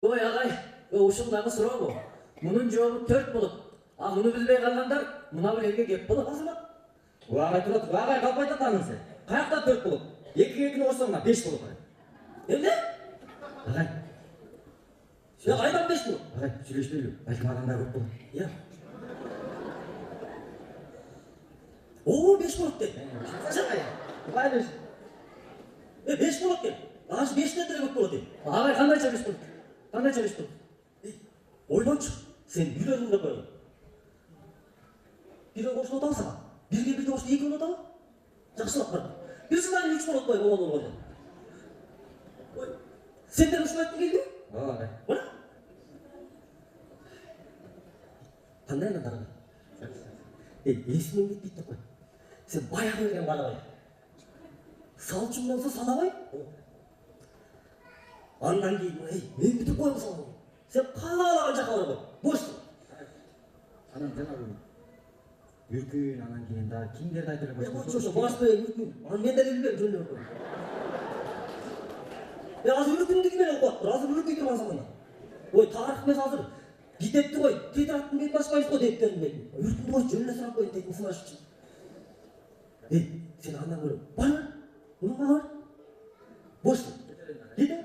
ой ағай ушундағы суроо мунун жообу 4 болот. А муну билбей калгандар мына бир элге кеп болот азамат. Ағай тұра тұр, ағай қалып айтады анысы. Қаяқта 4 болып? 2-2-ні қоссаңа 5 болып. Эмне? Ағай. Я қайдан 5 болот? Ағай, сүйлеспейлі. Бәлкім адамдар көп болады. Я. О, 5 болот деп. Қалай берсін? 5 болот деп. Аж 5тен деле көп болот деп. Ағай кандайча 5 болот? Кандайча 5 болот? Ойлончу. Сен үйлөнүң деп койгон. Бирге кошулуп атабы сага? Бирге бирге кошулуп 2 болот атабы? Жакшылап бар. Бир жылдан 3 болот кой болгон болгондо. Ой, сендер ушул айткың келди? Ағай. Мына? Кандай анан дагы? Эсиңен кетпейт деп кой. Сен баягы берген балабай. Салчың болсо салабай. Андан кийин, мен бүтүп коем салам. Сен каалаган жака бара кой. Бош. Анан жанагы үркүн, анан кийин да кимдерди айтып Я бош, башпай үркүн. Анан мен деле билбейм жөнүндө үркүн. Азыр үркүндү ким менен коет? Азыр үркүй турган заманда. Ой, тарых эмес азыр. Кетепти кой. Тетраттын бетин ачпайбыз го деп бердим. Үркүндү кой, жөнүнө сурап коеюн тетин сынаш үчүн. Сен андан көрө. Бар. Мына бар. Бош. Кете.